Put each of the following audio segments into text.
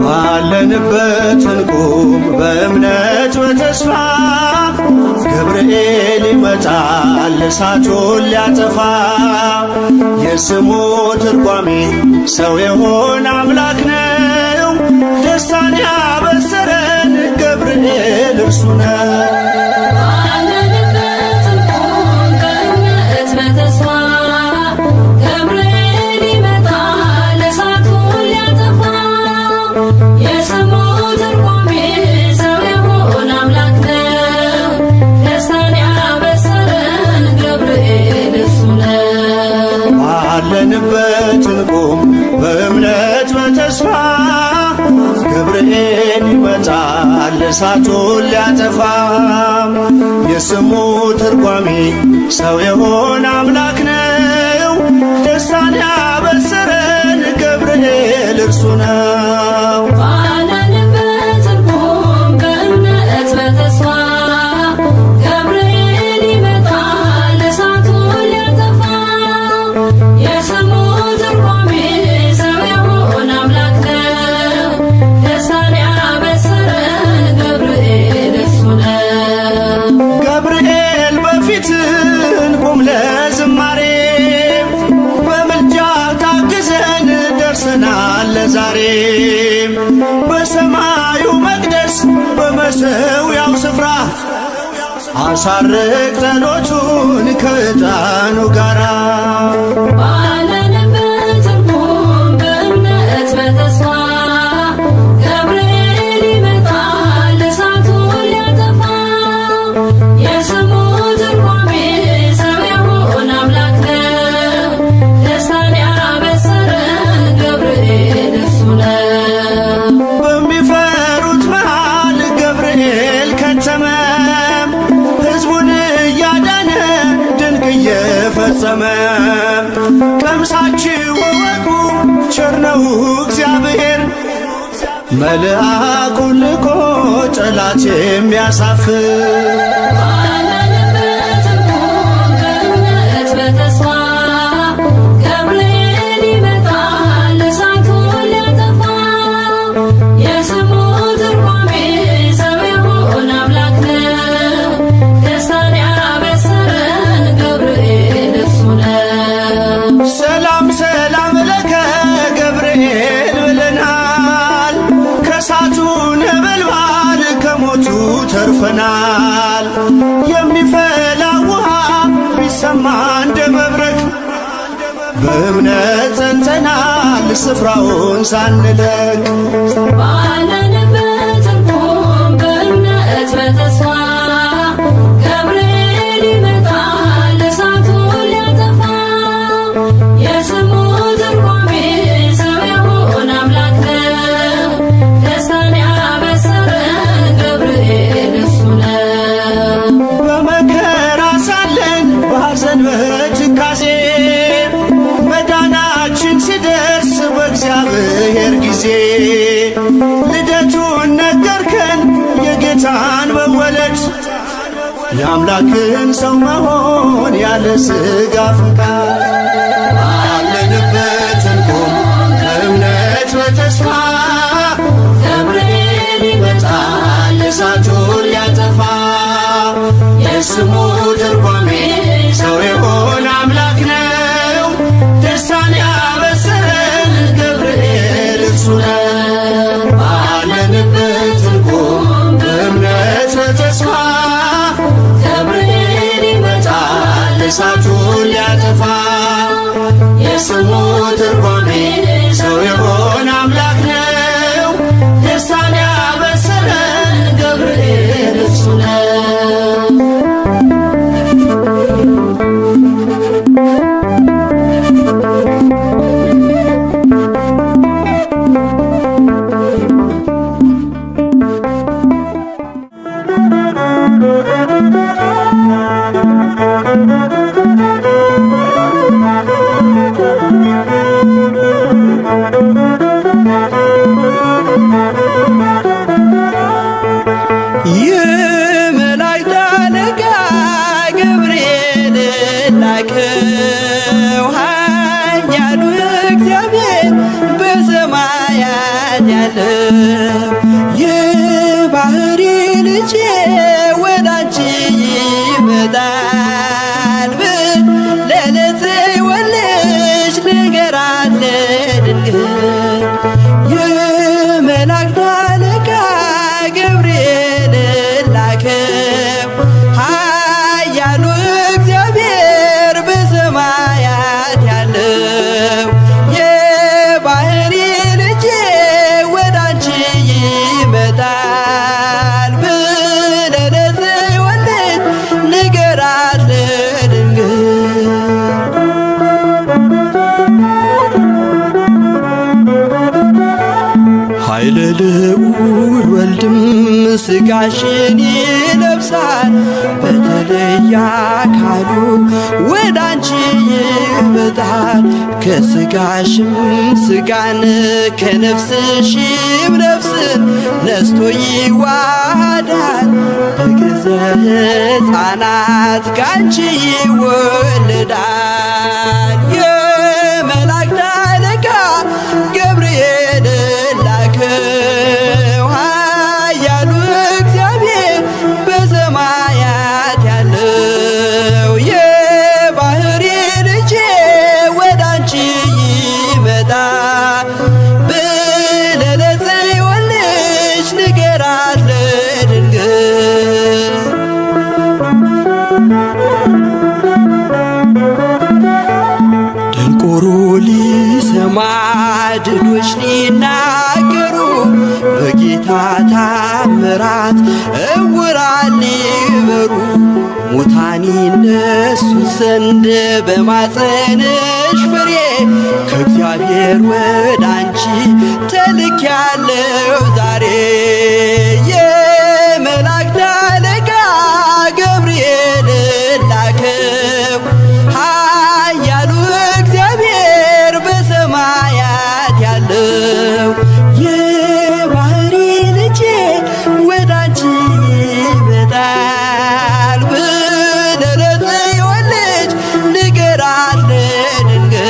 ባለንበት እንቁም በእምነት በተስፋ ገብርኤል ይመጣል እሳቱን ሊያጠፋ። የስሙ ትርጓሜ ሰው የሆነ አምላክ ነው። ደስታን ያበሰረን ገብርኤል እርሱ ነው። ባለንበት እንቁም በእምነት በተስፋ ገብርኤል ይመጣል እሳቱን ሊያጠፋ። የስሙ ትርጓሜ ሰው የሆነ አምላክ ነው። ደስታን ያበሰረን ገብርኤል እርሱ ነው። ዛሬ በሰማዩ መቅደስ በመሠዊያው ስፍራ አሳርግ ጸሎቱን ከዕጣኑ ጋራ። ባለንበት እንቁም በእምነት በተስፋ ገብርኤል ይመጣል እሳቱን ሊያጠፋ። የስሙ ትርጓሜ ሰው የሆነ አምላክ ነው። ደስታን ያበሰረን ገብርኤል በሚፈሩት መሃል ገብርኤል ከተመ። ሕዝቡን እያዳነ ድንቅ እየፈጸመ። ቀምሳችሁ እወቁ ቸር ነው እግዚአብሔር፣ መልአኩን ልኮ ጠላት የሚያሳፍር። ተርፈናል። የሚፈላ ውሃ ቢሰማ እንደ መብረቅ በእምነት ጸንተናል ስፍራውን ሳንለቅ። ባለንበት እንቁም በእምነት በተስፋ ገብርኤል ይመጣል እሳቱን ሊያጠፋ። የስሙ ትርጓሜ ሰው የሆነ አምላክ ነው። ደስታን ያበሰረን ገብርኤል እሱ ነው። በመከራ ሳለን በሐዘን በትካዜ መዳናችን ሲደርስ በእግዚአብሔር ጊዜ ልደቱን ነገርከን የጌታን መወለድ የአምላክን ሰው መሆን ያለ ሥጋ ፈቃድ። ባለንበት እንቁም በእምነት በተስፋ ገብርኤል ይመጣል እሳቱን ሊያጠፋ። የስሙ ትርጓሜ ሰው የሆነ አምላክ ነው። ደስታን ያበሰረን ገብርኤል እርሱ ነው። ባለንበት እንቁም በእምነት በተስፋ ገብርኤል ይመጣል እሳቱን ሊያጠፋ። የስሙ ትርጓሜ ሰው የሆነ አምላክ ነው። ደስታን ያበሰረን ገብርኤል እርሱ ነው። Thank you. ያለው የባህሪ ልጄ ወዳንቺ ይመጣል ብለህ ለጽዮን ልጅ ንገራት ለድንግል የመላእክት አለቃ ገብርኤል ላከው ኃያሉ እግዚአብሔር በሰማያት ያለው የባህሪ ልጄ ወዳንቺ ይመጣል ብለህ ለጽዮን ልጅ ንገራት ለድንግል ኃይለ ልዑል ወልድም ሥጋሽን ይለብሳል በተለየ አካሉ ወዳንቺ ይመጣል ከሥጋሽም ሥጋን ከነፍስሽም ነፍስን ነስቶ ይዋሃዳል በግዘ ሕፃናት ካንቺ ይወለዳል የመላእክት አለቃ ገብርኤል ላከው ኃያሉ እግዚአብሔር በሰማያት ያለው የባህሪ ልጄ ወዳንቺ ይመጣል ብለህ ለጽዮን ልጅ ንገራት ለድንግል ደንቆሮ ሊሰማ ድዶች ሊናገሩ በጌታ ታምራት ዕውራን ሊበሩ ሙታን ይነሱ ዘንድ በማፀንሽ ፍሬ ከእግዚአብሔር ወዳንቺ ተልኬያለሁ ዛሬ የመላእክት አለቃ ገብርኤል ላከው ኃያሉ እግዚአብሔር በሰማያት ያለው የባህሪ ልጄ ወዳንቺ ይመጣል ብለህ ለጽዮን ልጅ ንገራት ለድንግል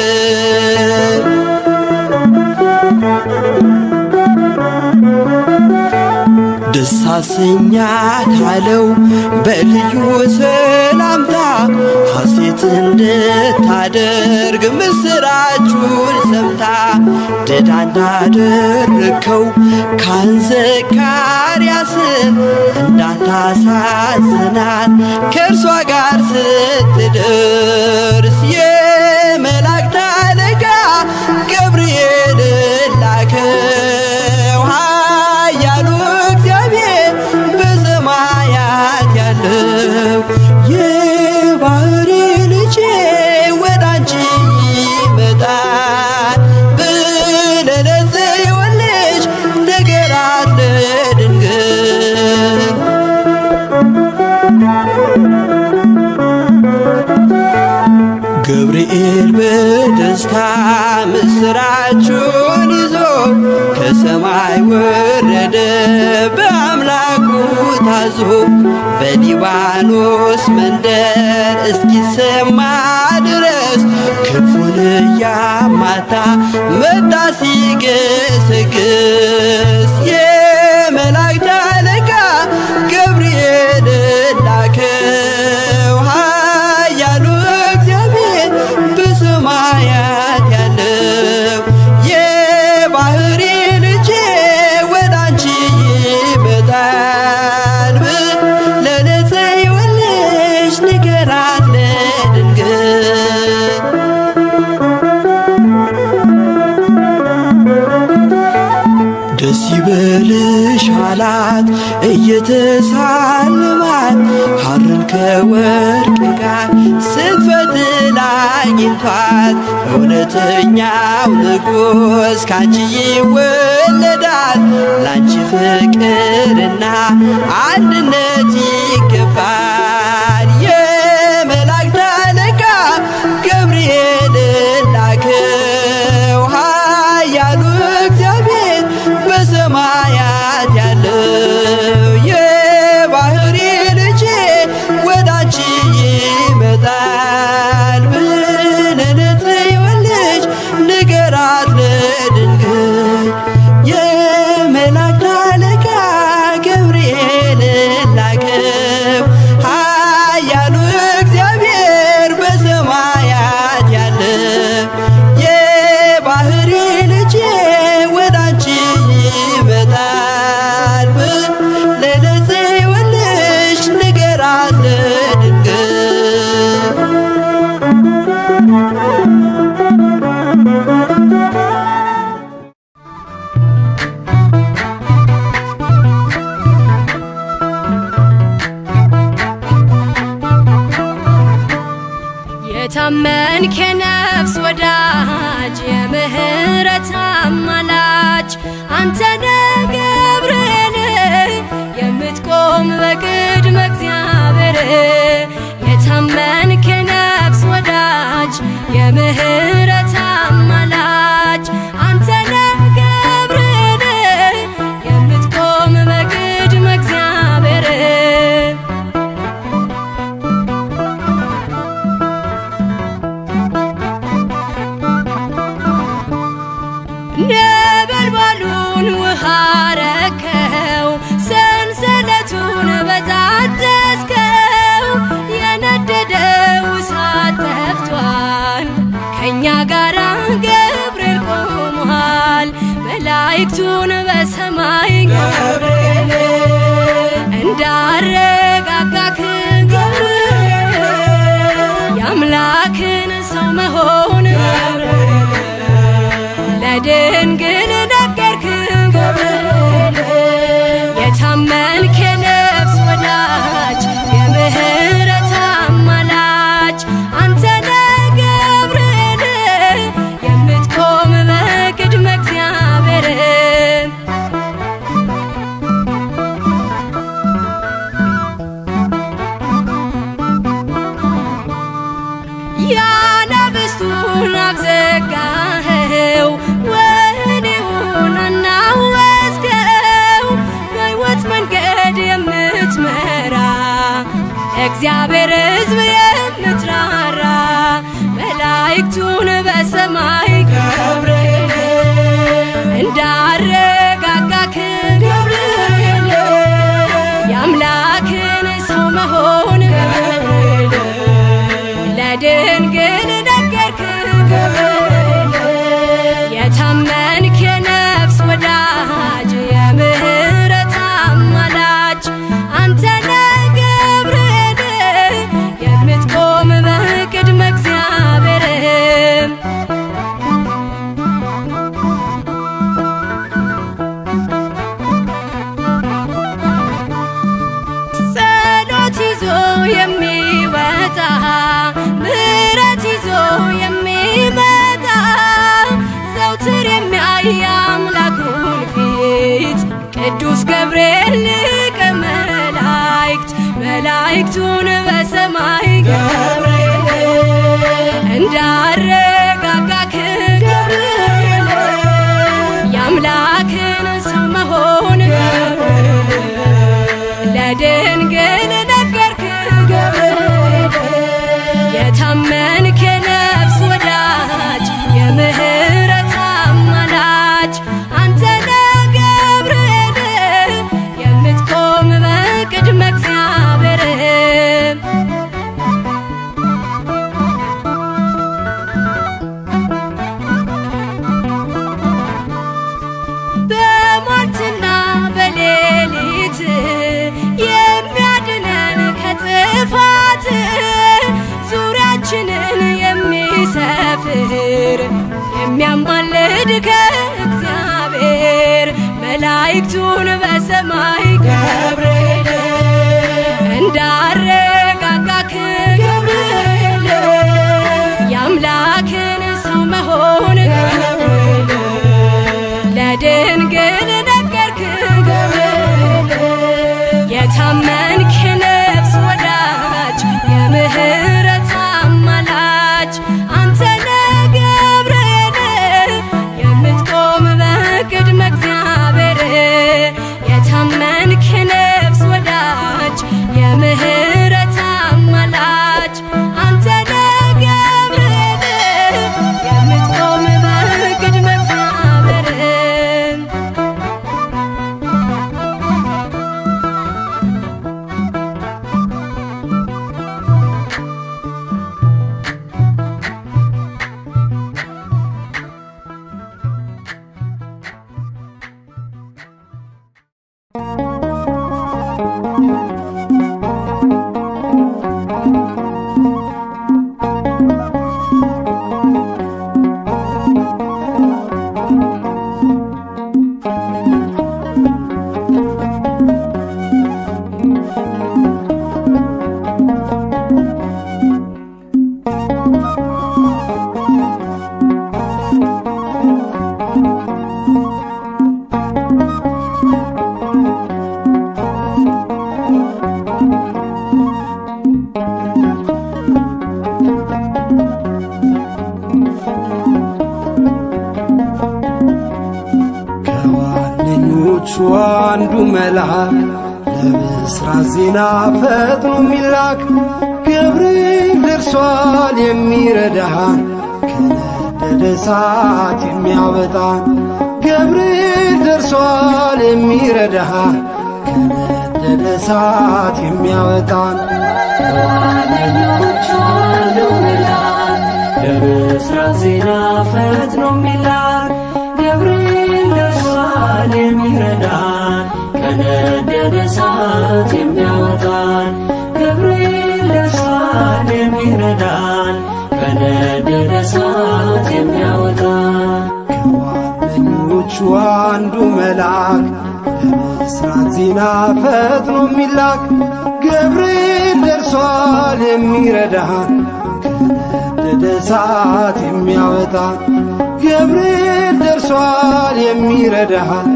ደስ አሰኛት አለው በልዩ ሰላምታ ሐሴት እንድታደርግ ምስራቹን ሰምታ ድዳ እንዳደረግከው ካህን ዘካርያስን እንዳታሳዝናት ከእርሷ ጋር ስትደርስ የመላእክት አለቃ ገብርኤል ላከው ኃያሉ እግዚአብሔር በሰማያት ያለው የባህሪ ልጄ ወዳንቺ ይመጣል ብለህ ለጽዮን ልጅ ንገራት ለድንግል ገብርኤል በደስታ ምስራቹን ይዞ ከሰማይ ወረደ በአምላኩ ታዞ በሊባኖስ መንደር እስኪሰማ ድረስ ክንፉን እያማታ መጣ ሲገሰግስ የመላእክት አለቃ ገብርኤል ላከው ኃያሉ እግዚአብሔር በሰማያት ያለው የባህሪ ልጄ ወዳንቺ ይመጣል ብለህ ለጽዮን ልጅ ንገራት ለድንግል ደስ ይበልሽ አላት እየተሳለማት ሐርን ከወርቅ ጋር ስትፈትል አግኝቷት እውነተኛው ንጉሥ ካንቺ ይወለዳል ላንቺ ፍቅርና አንድነት ይገባል የመላእክት አለቃ ገብርኤል ላከው ኃያሉ እግዚአብሔር በሰማያት ያለው የባህሪ ልጄ ወዳንቺ ይመጣል ብለህ ለጽዮን ልጅ ንገራት ለድንግል የታመንክ የነፍስ ወዳጅ የምህረት አማላጅ አንተነ ገብርኤል የምትቆም በቅድመ እግዚአብሔር የታመንክ የነፍስ ወዳጅ የምህረት አማላጅ አንተነ ገብርኤል የምትቆም በቅድመ እግዚአብሔር ነበልባሉን ውሃ ረከው ሰንሰለቱን በጣጠስከው የነደደው እሳት ጠፍቷል ከእኛ ጋር ገብርኤል ቆሟል መላእክቱን በሰማይ ገብርኤል እንዳረጋጋክ ገብርኤል የአምላክን ሰው መሆን ለድንግል ነገርክ ገብርኤል የታመንክ የነፍስ ወዳጅ የምህረት አማላጅ አንተነ ገብርኤል የምትቆም በቅድመ እግዚአብሔር ያነብስቱን አፍ ዘጋኸው ወህኒውን አናወጽከው በሕይወት መንገድ የምትመራ እግዚአብሔር ሕዝብ የምትራራ መላእክቱን በሰማይ ገብርኤል እንዳረጋጋክ ገብርኤል የአምላክን ሰው መሆን ገብርኤል ለድንግል ነገርክ ገብርኤል የታመንክ የነፍስ ወዳጅ የምህረት አማላጅ አንተነ ገብርኤል የምትቆም በቅድመ እግዚአብሔር ጸሎት ይዞ የሚወጣ ምሕረት ይዞ የሚመጣ ዘውትር የሚያይ አምላኩን ፊት ቅዱስ ገብርኤል ሊቀ መላእክት መላእክቱን በሰማይ ገብርኤል እንዳረጋጋክ ገብርኤል የአምላክን ሰው መሆን ለድንግል ነገርክ ገብርኤል የታመንክ የነፍስ ወዳጅ የምህረት አማላጅ አንተነ ገብርኤል የምትቆም በቅድመ እግዚአብሔር በሟርትና በሌሊት የሚያድነን ከጥፋት ዙሪያችንን የሚሰፍር የሚያማልድ ከእግዚአብሔር መላእክቱን በሰማይ ገብርኤል እንዳረጋጋክ ገብርኤል የአምላክን ሰው መሆን ለድንግል ነገርክ ገብርኤል የታመንክ የነፍስ ወዳጅ የምህረት አማላጅ አንተነ ገብርኤል የምትቆም በቅድመ እግዚአብሔር የታመንክ የነፍስ ወዳጅ የምህረት አማላጅ አንተነ ገብርኤል የምትቆም በቅድመ እግዚአብሔር ከዋነኞቹ አንዱ መልአክ ለብስራት ዜና ፈጥኖ የሚላክ ገብርኤል ደርሷል የሚረዳን ከነደደ እሳት የሚያወጣን ገብርኤል ደርሷል የሚረዳን ከነደደ እሳት የሚያወጣን ከዋነኞቹ አንዱ መልአክ ለብስራት ዜና ፈጥኖ የሚላክ ገብርኤል ደርሷል የሚረዳን ከነደደ እሳት የሚያወጣን ገብርኤል ደርሷል የሚረዳን ከነደደ እሳት የሚያወጣን ከዋነኞቹ አንዱ መልአክ ለብስራት ዜና ፈጥኖ የሚላክ ገብርኤል ደርሷል የሚረዳን ከነደደ እሳት የሚያወጣን ገብርኤል ደርሷል የሚረዳን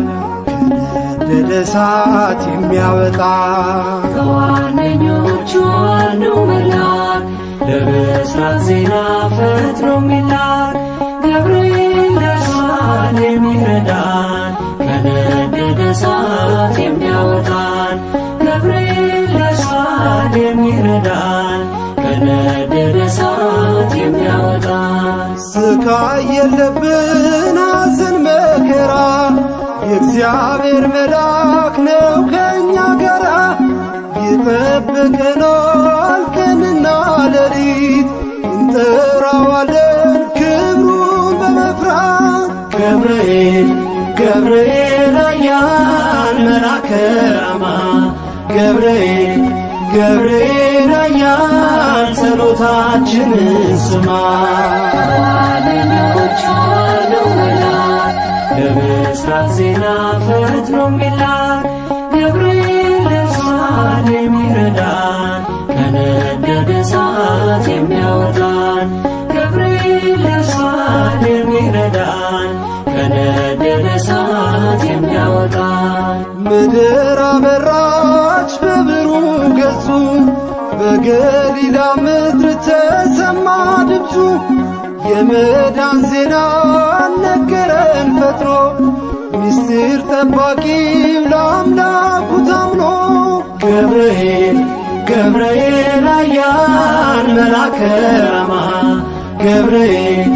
ከነደደ እሳት የሚያወጣን ከዋነኞቹ አንዱ መልአክ ለብስራት ዜና ፈጥኖ የሚላክ ገብርኤል ደርሷል የሚረዳን ከነደደ እሳት የሚያወጣን ገብርኤል ደርሷል የሚረዳን ከነደደ እሳት የሚያወጣን ስቃይ የለብን ሐዘን መከራ የእግዚአብሔር መልአክ ነው ከእኛ ጋራ ይጠብቀናል ቀንና ሌሊት እንጠራዋለን ክብሩን በመፍራት ገብርኤል ገብርኤል ኃያል መልአከ ራማ ገብርኤል ገብርኤል ኃያል ጸሎታችንን ስማ ከዋነኞቹ አንዱ መልአክ ለብስራት ዜና ፈጥኖ የሚላክ ገብርኤል ደርሷል የሚረዳን ከነደደ እሳት የሚያወጣን ገብርኤል ደርሷል የሚረዳን ከነደደ እሳት የሚያወጣን ምድር አበራች በብሩህ ገጹ በገሊላ ምድር ተሰማ ድምፁ የመዳን ዜና ነገረን ፈጥኖ ምስጢር ጠባቂው ለአምላኩ ታምኖ ገብርኤል ገብርኤል ኃያል መልአከ ራማ ገብርኤል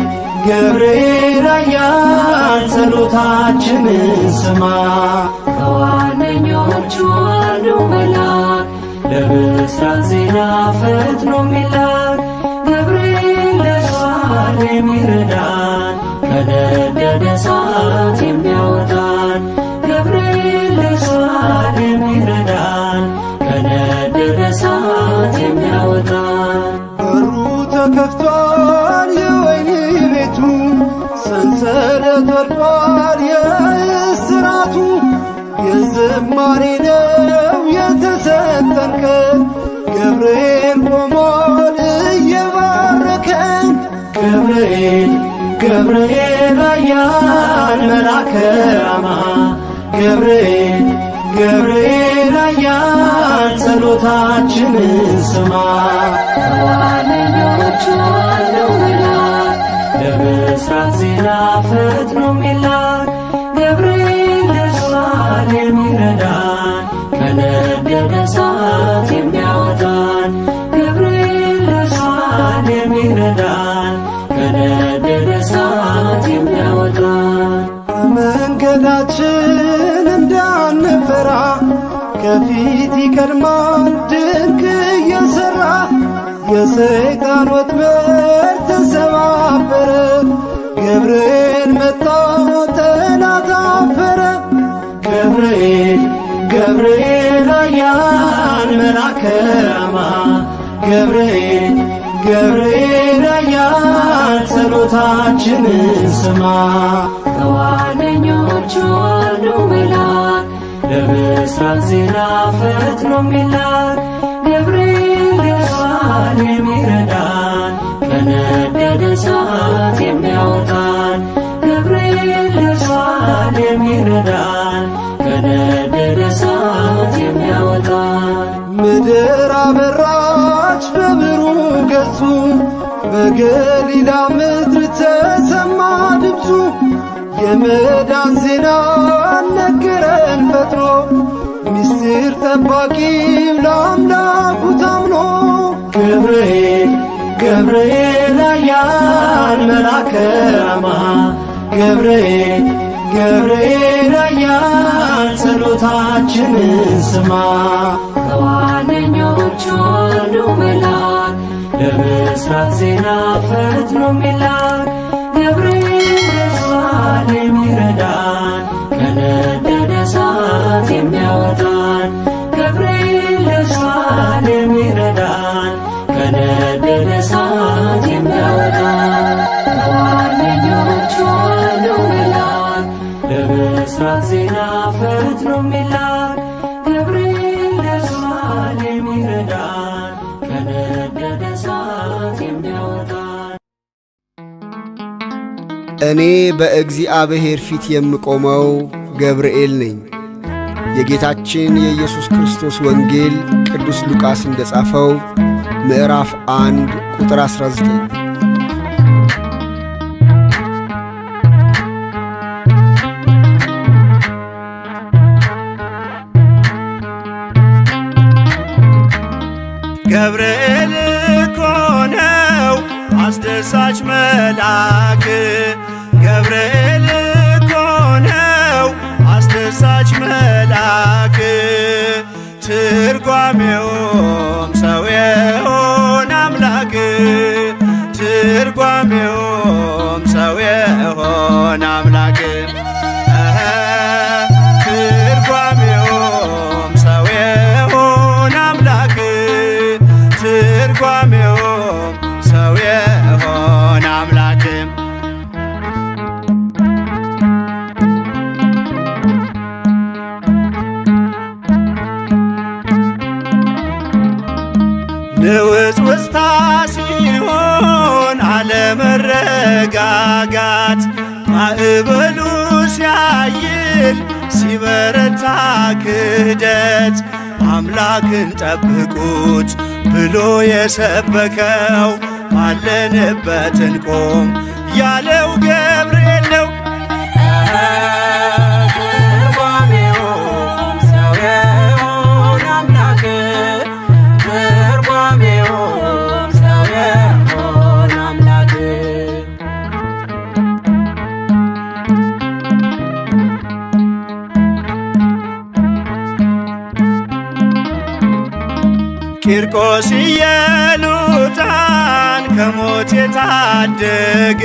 ገብርኤል ኃያል ጸሎታችንን ስማ ከዋነኞቹ አንዱ መልአክ ለብስራት ዜና ፈጥኖ የሚላክ ገብርኤል ደርሷል የሚረዳን ከነደደ እሳት የሚያወጣን ገብርኤል ደርሷል የሚረዳን ከነደደ እሳት የሚያወጣን በሩ ተከፍቷል የወህኒ ቤቱ ሰንሰለት ወድቋል የእስራቱ የዝማሬ ነው የተሰጠን ቀን ገብርኤል ቆሟል እየባረከን ገብርኤል ገብርኤል ኃያል መልአከ ራማ ገብርኤል ገብርኤል ኃያል ጸሎታችንን ስማ ከዋነኞቹ አንዱ መልአክ ለብስራት ዜና ፈጥኖ የሚላክ ገብርኤል ደርሷል የሚረዳን ከነደደ እሳት የሚያወጣን ገብርኤል ደርሷል የሚረዳን ከነደደ እሳት የሚያወጣን መንገዳችን እንዳንፈራ ከፊት ይቀድማል ድንቅ እየሠራ የሰይጣን ወጥመድ ተሰባበረ ገብርኤል መጣ ጠላት አፈረ ገብርኤል ገብርኤል ኃያል መልአከ ራማ ገብርኤል ገብርኤል ኃያል ጸሎታችንን ስማ ከዋነኞቹ አንዱ መልአክ ለብስራት ዜና ፈጥኖ የሚላክ ገብርኤል ደርሷል የሚረዳን ከነደደ እሳት የሚያወጣን ገብርኤል ደርሷል የሚረዳን ከነደደ እሳት የሚያወጣን ምድር አበራች በብሩህ ገጹ በገሊላ ምድር ተሰማ ድምፁ የመዳን ዜና ነገረን ፈጥኖ ምስጢር ጠባቂው ለአምላኩ ታምኖ ገብርኤል ገብርኤል ኃያል መልአከ ራማ ገብርኤል ገብርኤል ኃያል ጸሎታችንን ስማ። ከዋነኞቹ አንዱ መልአክ ለምሥራቅ ዜና ፈጥኖ የሚላክ ገብርኤል ኢየሩሳሌም ይረዳን ከነደደ እሳት የሚያወጣን ገብርኤል ኢየሩሳሌም ይረዳን ከነደደ እሳት የሚያወጣን ከዋነኞቹ አንዱ መልአክ ለምሥራቅ ዜና ፈጥኖ የሚላክ ገብርኤል ኢየሩሳሌም ይረዳን ከነደደ እሳት የሚያወጣን። እኔ በእግዚአብሔር ፊት የምቆመው ገብርኤል ነኝ። የጌታችን የኢየሱስ ክርስቶስ ወንጌል ቅዱስ ሉቃስ እንደ ጻፈው ምዕራፍ 1 ቁጥር 19። ገብርኤል እኮ ነው አስደሳች መልአክ ገብርኤል እኮ ነው አስደሳች መልአክ ትርጓሜውም ሰው የሆነ አምላክ ትርጓሜውም ሰው የሆነ አምላክ ትርጓሜውም ሰው የሆነ አምላክ ትርጓሜውም ሰው የሆነ አምላክ ንውጽውጽታ ሲሆን አለመረጋጋት ማዕበሉ ሲያይል ሲበረታ ክህደት አምላክን ጠብቁት ብሎ የሰበከው ባለንበት እንቆም ያለው ገብርኤል ነው። ትርጓሜውም ሰው የሆነ አምላክ ትርጓሜውም ሰው የሆነ አምላክ ቂርቆስ ኢየሉጣን ከሞት የታደገ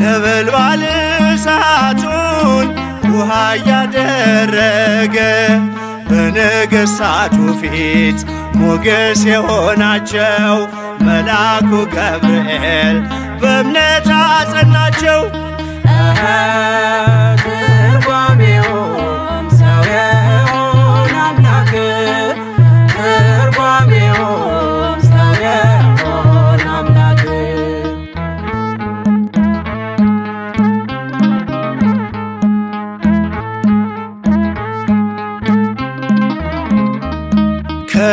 ነበልባል እሳቱን ውሃ እያደረገ በነገሥታቱ ፊት ሞገስ የሆናቸው መልአኩ ገብርኤል በእምነት አጸናቸው። ትርጓሜውም ሰው የሆነ አምላክ ትርጓሜውም ሰው የሆነ አምላክ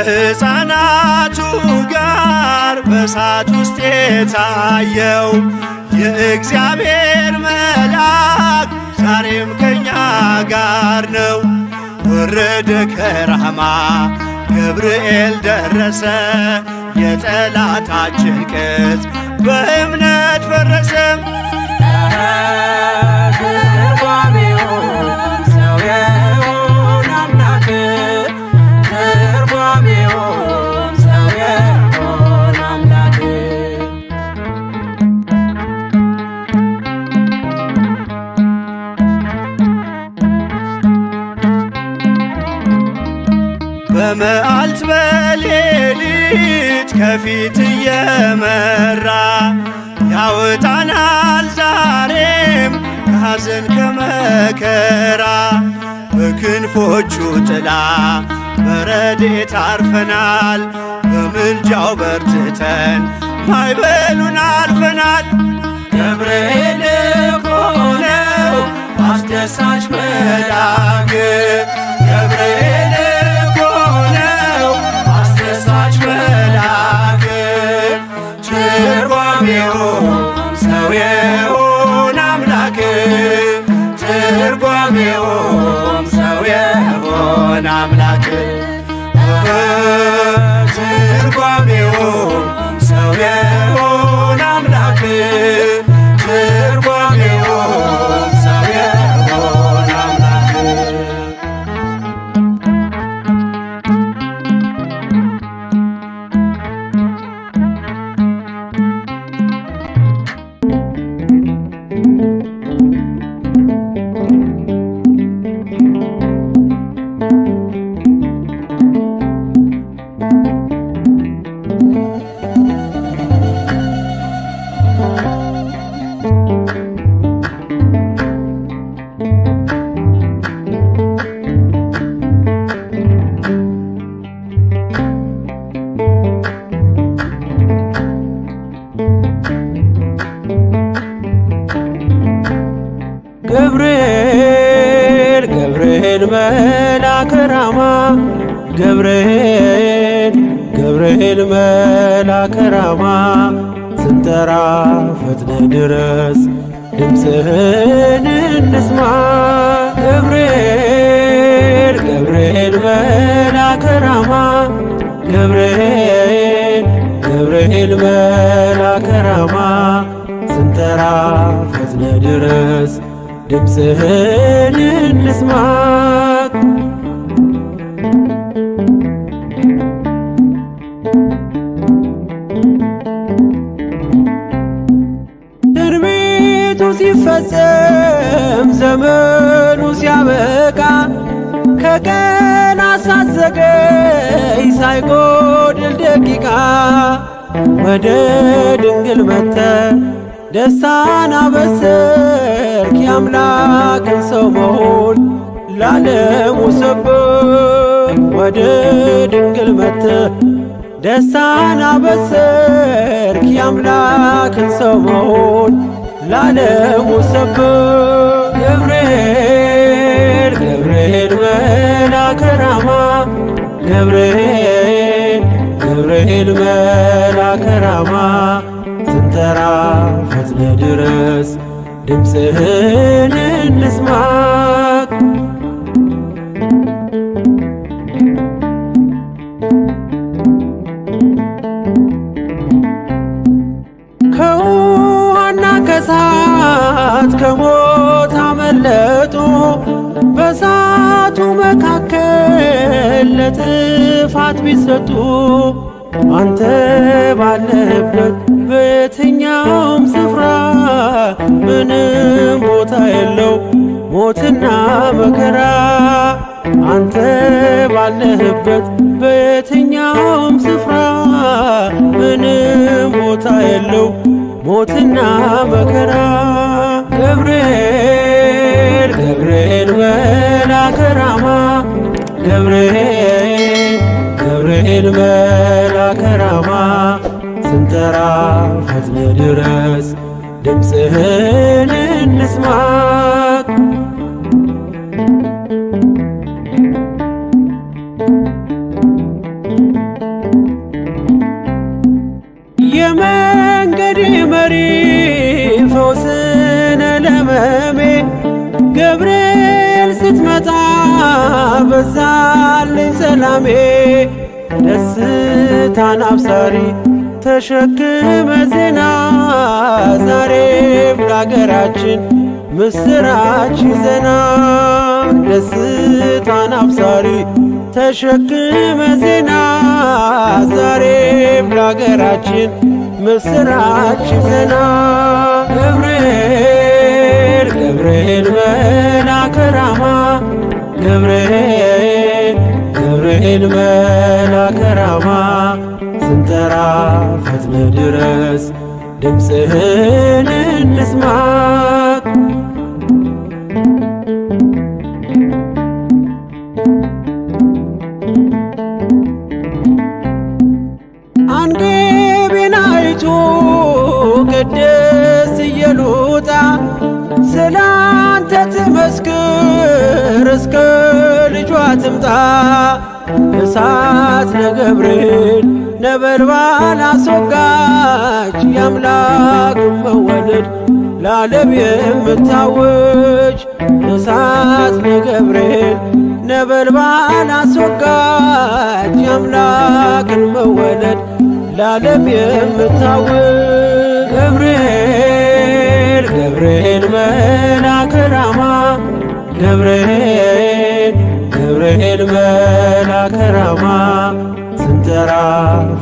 ከሕፃናቱ ጋር በእሳት ውስጥ የታየው የእግዚአብሔር መልአክ ዛሬም ከኛ ጋር ነው። ወረደ ከራማ ገብርኤል ደረሰ የጠላታችን ቅጽ በእምነት ፈረሰ። ትርጓሜውም ሰው የሆነ አምላክ ትርጓሜውም ሰው የሆነ አምላክ በመዓልት በሌሊት ከፊት እየመራ ያወጣናል ዛሬም ከሐዘን ከመከራ በክንፎቹ ጥላ በረድኤት አርፈናል በምልጃው በርትተን ማዕበሉን አልፈናል። ገብርኤል እኮ ነው አስደሳች መልአክ ገብርኤል እኮ ነው አስደሳች መልአክ ትርጓሜውም ሰው የሆነ አምላክ አምላክ ትርጓሜውም ሰው የሆነ አምላክ ትርጓሜውም ሰው የሆነ አምላክ ገብርኤል ገብርኤል መልአከ ራማ ገብርኤል ገብርኤል መልአከ ራማ ስንጠራ ፈጥነ ድረስ ድምፅህን እንስማ ገብርኤል ገብርኤል መልአከ ራማ ገብርኤል ገብርኤል መልአከ ራማ ስንጠራ ፈጥነ ድረስ ድምፅህን እንስማ ትንቢቱ ሲፈጸም ዘመኑ ሲያበቃ ከቀናት ሳትዘገይ ሳይጎድል ደቂቃ ወደ ድንግል መጥተህ ደስታን አበሰርክ የአምላክን ሰው መሆን ለዓለሙ ሰበክ ወደ ድንግል መጥተህ ደስታን አበሰርክ የአምላክን ሰው መሆን ለዓለሙ ሰበክ ገብርኤል ገብርኤል መልአከ ራማ ገብርኤል ገብርኤል መልአከ ራማ ስንጠራ ፈጥነ ድረስ ድምፅህን እንስማ ከውሃና ከእሳት ከሞት አመለጡ በእሳቱ መካከል ለጥፋት ቢሰጡ አንተ ባለህበት በየትኛውም ስፍራ ምንም ቦታ የለው ሞትና መከራ አንተ ባለህበት በየትኛውም ስፍራ ምንም ቦታ የለው ሞትና መከራ ገብርኤል ገብርኤል መልአከ ራማ ገብርኤል ገብርኤል መልአከ ራማ ስንጠራ ፈጥነ ድረስ ድምፅህን እንስማ የመንገዴ መሪ ፈውስነ ለሕመሜ ገብርኤል ስትመጣ በዛልኝ ሰላሜ ደስታን አብሳሪ ተሸክመ ዜና ዛሬም ለአገራችን ምስራች ይዘና ደስታን አብሳሪ ተሸክመ ዜና ዛሬም ለአገራችን ምስራች ይዘና ገብርኤል ገብርኤል መልአከ ራማ ገብርኤል ገብርኤል መልአከ ራማ ስንጠራ ፈጥነ ድረስ ድምፅህን እንስማ አንገቤን አይቶ ቅድስት ኢየሉጣ ስላንተ ትመስክር እስከ ልጇ ትምጣ እሳት ነገብርኤል ነበልባል አስወጋች የአምላክን መወለድ ለዓለም የምታወጅ እሳት ነገብርኤል ነበልባል አስወጋጅ የአምላክን መወለድ ለዓለም የምታውቅ ገብርኤል ገብርኤል መልአከ ራማ ገብርኤል ገብርኤል መልአከ ራማ ስንጠራ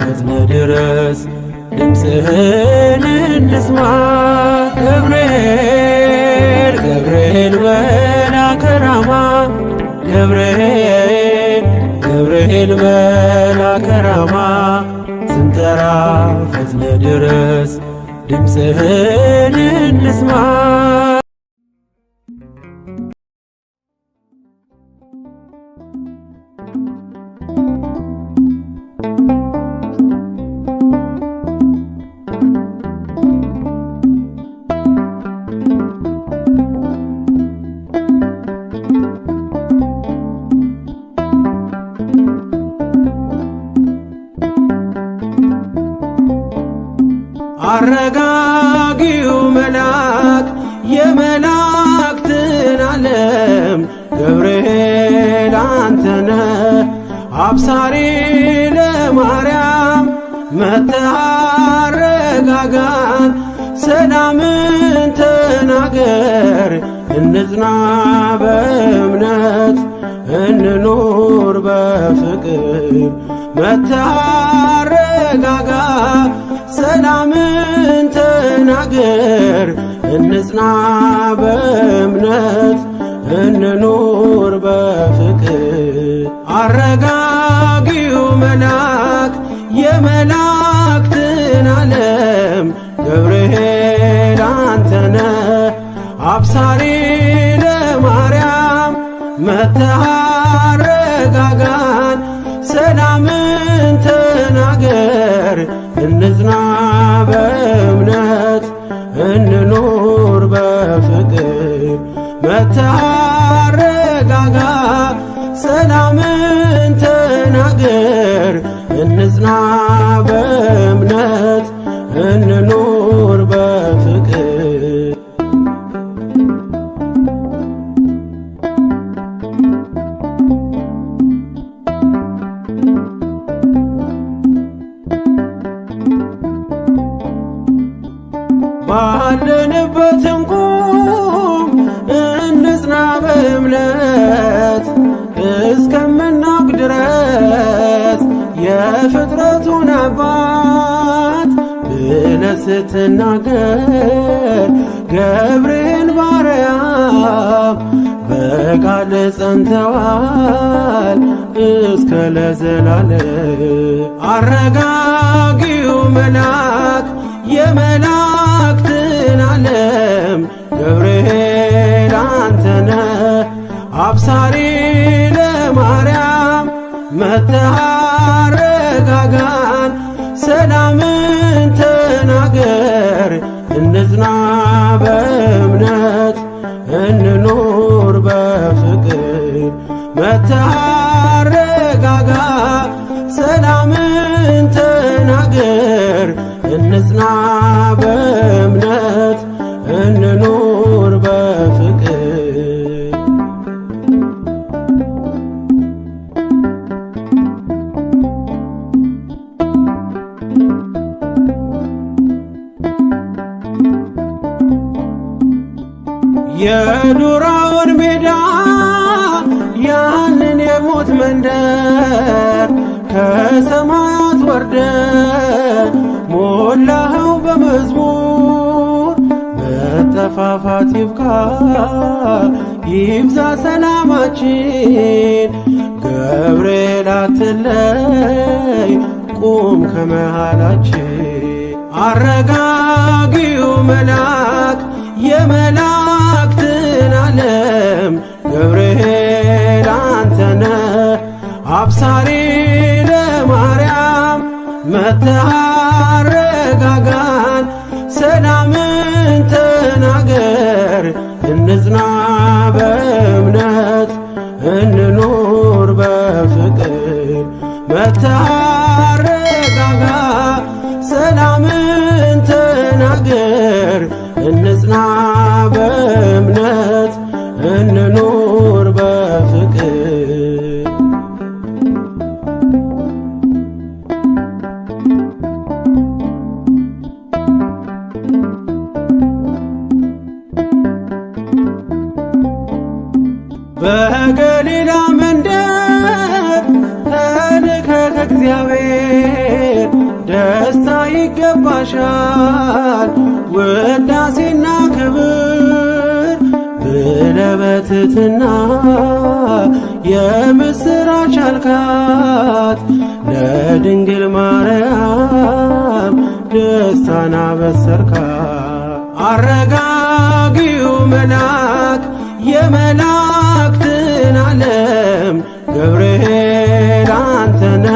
ፈጥነ ድረስ ድምፅህን እንስማ ገብርኤል ገብርኤል መልአከ ራማ ገብርኤል ገብርኤል መልአከ ራማ ስንጠራ ፈጥነ ድረስ ድምፅህን እንስማ አረጋጊው መልአክ የመላእክትን ዓለም ገብርኤል አንተነ አብሳሪ ለማርያም መጥተህ አረጋጋን ሰላምን ተናገር እንጽና በእምነት እንኑር በፍቅር መጥተህ አረጋጋ ሰላምን ተናገር እንጽና በእምነት እንኑር በፍቅር አረጋጊው መልአክ የመላእክትን ዓለም ገብርኤል አንተነ አብሳሪ ለማርያም መጥተህ አረጋጋን ሰላምን ተናገር እንጽና በእምነት እንኑር በፍቅር መጥተህ አረጋጋ ሰላምን ተናገር እንጽና በእምነት እንኑር በፍቅር ባለንበት እንቁም እንጽና በእምነት እስከምናውቅ ድረስ የፍጥረቱን አባት ብለህ ስትናገር ገብርኤል ባርያም በቃል ጸንተዋል እስከ ለዘላለም አረጋጊው መልአክ የመላእክትን ዓለም ገብርኤል አንተነ አብሳሪ ለማርያም መጥተህ አረጋጋን ሰላምን ተናገር እንጽና በእምነት እንኑር በፍቅር መጥተህ አረጋጋ ሰላምን ተናገር እንጽና በእምነት እንኑር በፍቅር የዱራውን ሜዳ ያንን የሞት መንደር ከሰማያት ወርደ ሞላኸው በመዝሙር መጠፋፋት ይብቃ ይብዛ ሰላማችን ገብርኤል አትለይ ቁም ከመሃላችን አረጋጊው መልአክ የመላእክትን ዓለም ገብርኤል አንተነ አብሳሪ ለማርያም መጥተህ አረጋጋን ሰላምን ተናገር እንጽና በእምነት እንኑር በፍቅር መጥተህ አረጋጋ ሰላምን ተናገር እንጽና በእምነት እንኑር በፍቅር ይገባሻል ውዳሴና ክብር ብለህ በትሕትና የምስራች አልካት ለድንግል ማርያም ደስታን አበሰርካት። አረጋጊው መልአክ የመላእክትን ዓለም ገብርኤል አንተነ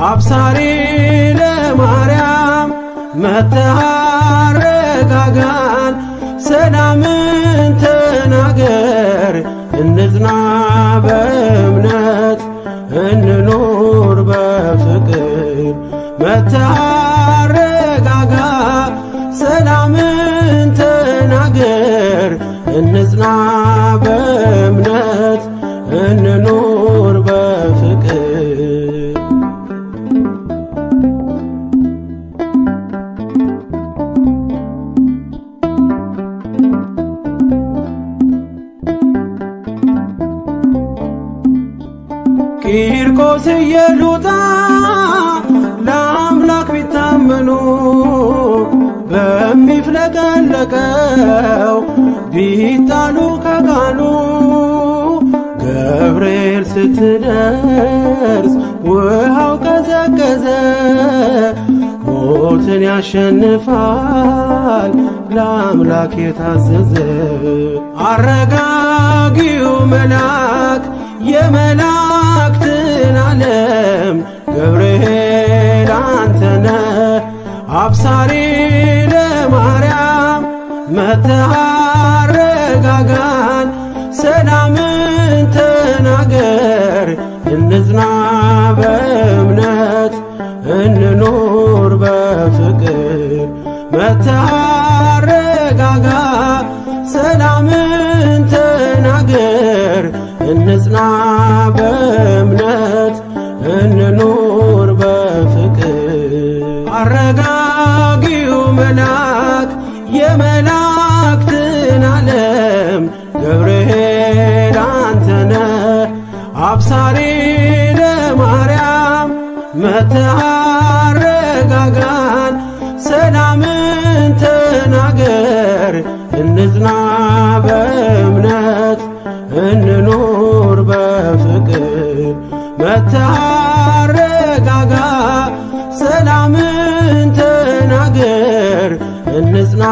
አብሳሪ ለማርያም መጥተህ አረጋጋን ሰላምን ተናገር እንጽና በእምነት እንኑር በፍቅር መጥተህ አረጋጋ ሰላምን ተናገር እንጽና በእምነት እንኑር በፍቅር። ቂርቆስ ኢየሉጣ ለአምላክ ቢታመኑ በሚፍለቀለቀው ቢጣሉ ከጋኑ ገብርኤል ስትደርስ ውሃው ቀዘቀዘ። ሞትን ያሸንፋል ለአምላክ የታዘዘ አረጋጊው መልአክ የመላእክትን ዓለም ገብርኤል አንተነ አብሳሪ ለማርያም መጥተህ አረጋጋን ሰላምን ተናገር እንጽና በእምነት እንኑር በፍቅር መጥተህ አረጋጋ ሰላምን ተናገር እንጽና በእምነት እንኑር በፍቅር። አረጋጊው መልአክ የመላእክትን ዓለም ገብርኤል አንተነ አብሳሪ ለማርያም መጥተህ አረጋጋን ሰላምን ተናገር እንጽና በእምነት እንኑር በፍቅር መጥተህ አረጋጋ ሰላምን ተናገር እንጽና